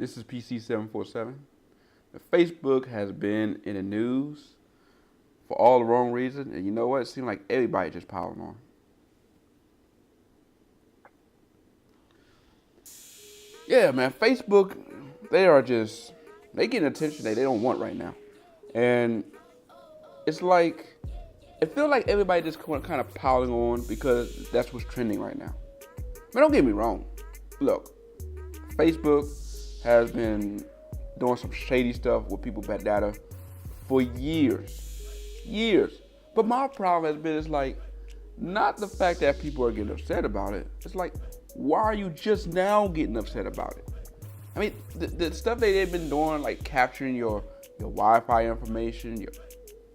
This is PC747. Facebook has been in the news for all the wrong reasons, and you know what? It seems like everybody just piling on. Yeah, man, Facebook, they getting attention that they don't want right now. And it's like, it feels like everybody just kind of piling on because that's what's trending right now. But don't get me wrong. Look, Facebook has been doing some shady stuff with people's bad data for years. But my problem has been, it's like, not the fact that people are getting upset about it. It's like, why are you just now getting upset about it? I mean, the stuff that they've been doing, like capturing your Wi-Fi information, your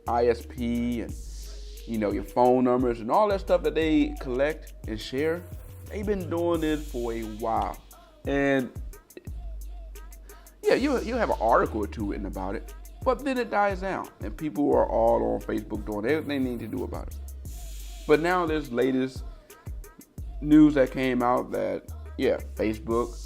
ISP, and your phone numbers, and all that stuff that they collect and share, they've been doing this for a while. And yeah, you have an article or two written about it, but then it dies down, and people are all on Facebook doing everything they need to do about it. But now there's latest news that came out that, Facebook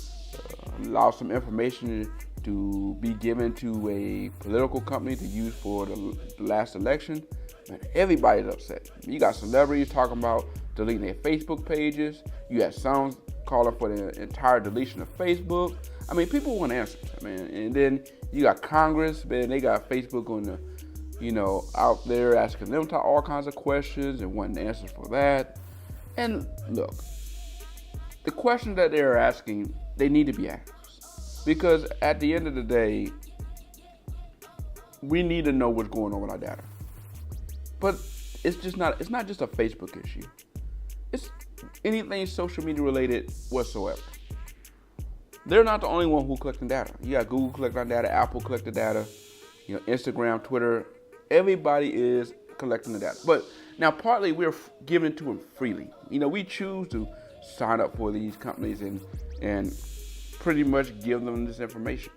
allows some information to be given to a political company to use for the last election. Man, everybody's upset. You got celebrities talking about deleting their Facebook pages. You have some calling for the entire deletion of Facebook. I mean, people want answers. I mean, and then you got Congress, man, they got Facebook on the, out there asking them all kinds of questions and wanting answers for that. And look, the questions that they're asking, they need to be asked. Because at the end of the day, we need to know what's going on with our data. But it's not just a Facebook issue. It's anything social media related whatsoever. They're not the only one who collecting data. You got Google collecting data, Apple collecting data, Instagram, Twitter. Everybody is collecting the data. But now partly we're giving it to them freely. We choose to sign up for these companies and pretty much give them this information.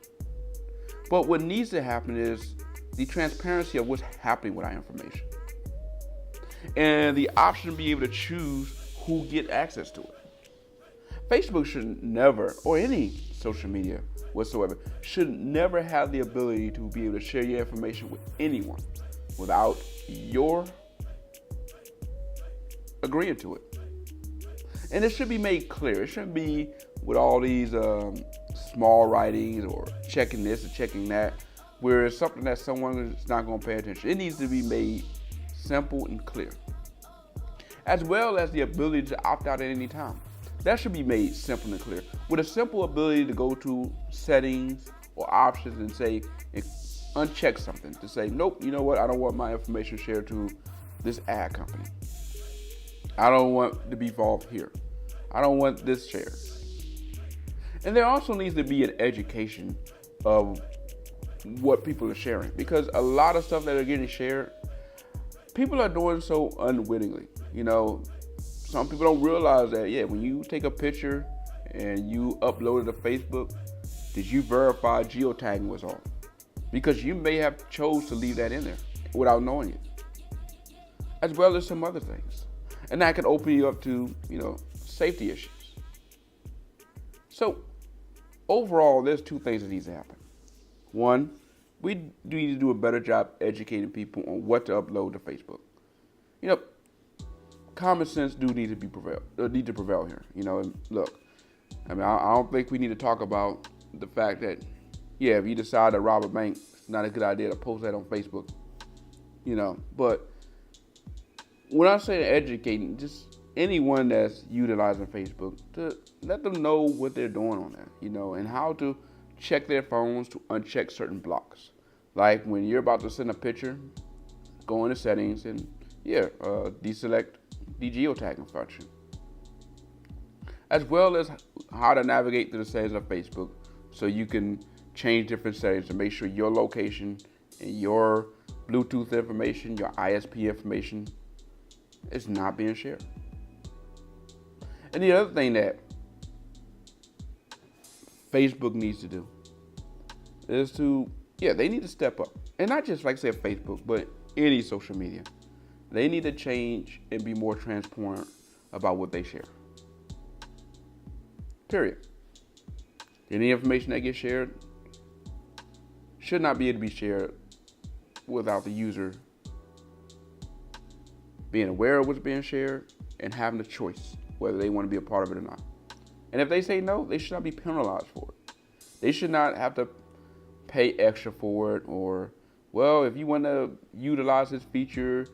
But what needs to happen is the transparency of what's happening with our information. And the option to be able to choose who get access to it. Facebook should never, or any social media whatsoever, should never have the ability to be able to share your information with anyone without your agreeing to it. And it should be made clear. It shouldn't be with all these small writings or checking this or checking that, where it's something that someone is not going to pay attention. It needs to be made simple and clear, as well as the ability to opt out at any time. That should be made simple and clear, with a simple ability to go to settings or options and say, uncheck something to say, nope, you know what, I don't want my information shared to this ad company. I don't want to be involved here. I don't want this shared. And there also needs to be an education of what people are sharing, because a lot of stuff that are getting shared, people are doing so unwittingly. Some people don't realize that, when you take a picture and you upload it to Facebook, did you verify geotagging was on? Because you may have chose to leave that in there without knowing it, as well as some other things. And that can open you up to, safety issues. So overall, there's two things that need to happen. One, we need to do a better job educating people on what to upload to Facebook. Common sense need to prevail here. And look, I don't think we need to talk about the fact that, if you decide to rob a bank, it's not a good idea to post that on Facebook. But when I say educating, just anyone that's utilizing Facebook, to let them know what they're doing on there, and how to check their phones to uncheck certain blocks. Like when you're about to send a picture, go into settings and deselect the geotagging function, as well as how to navigate through the settings of Facebook so you can change different settings to make sure your location and your Bluetooth information, your ISP information is not being shared. And the other thing that Facebook needs to do is they need to step up. And not just like say Facebook, but any social media. They need to change and be more transparent about what they share. Period. Any information that gets shared should not be able to be shared without the user being aware of what's being shared and having the choice whether they want to be a part of it or not. And if they say no, they should not be penalized for it. They should not have to pay extra for it, or, well, if you want to utilize this feature,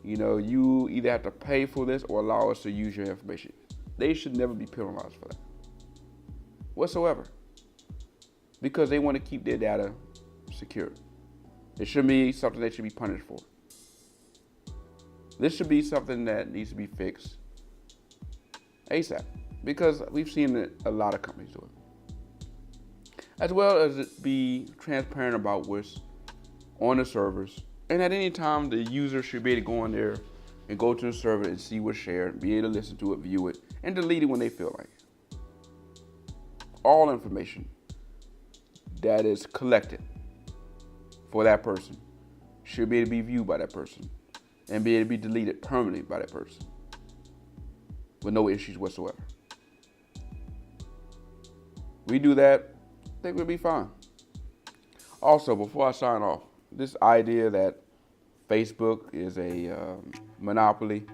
you either have to pay for this or allow us to use your information. They should never be penalized for that whatsoever, because they want to keep their data secure. It shouldn't be something they should be punished for. This should be something that needs to be fixed ASAP, because we've seen a lot of companies do it. As well as it be transparent about what's on the servers. And at any time, the user should be able to go in there and go to the server and see what's shared, be able to listen to it, view it, and delete it when they feel like it. All information that is collected for that person should be able to be viewed by that person and be able to be deleted permanently by that person with no issues whatsoever. We do that, I think we'll be fine. Also, before I sign off, this idea that Facebook is a monopoly,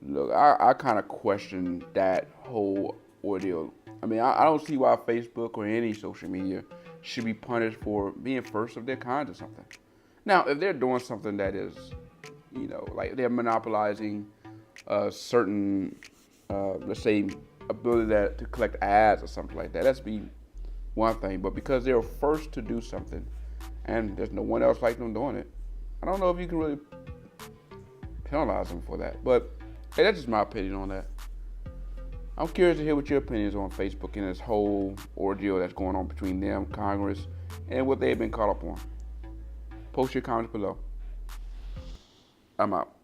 look, I kind of question that whole ordeal. I mean, I don't see why Facebook or any social media should be punished for being first of their kind or something. Now, if they're doing something that is, like they're monopolizing a certain, let's say, ability to collect ads or something like that, that's be one thing. But because they're first to do something and there's no one else like them doing it, I don't know if you can really penalize them for that. But hey, that's just my opinion on that. I'm curious to hear what your opinion is on Facebook and this whole ordeal that's going on between them, Congress, and what they've been caught up on. Post your comments below. I'm out.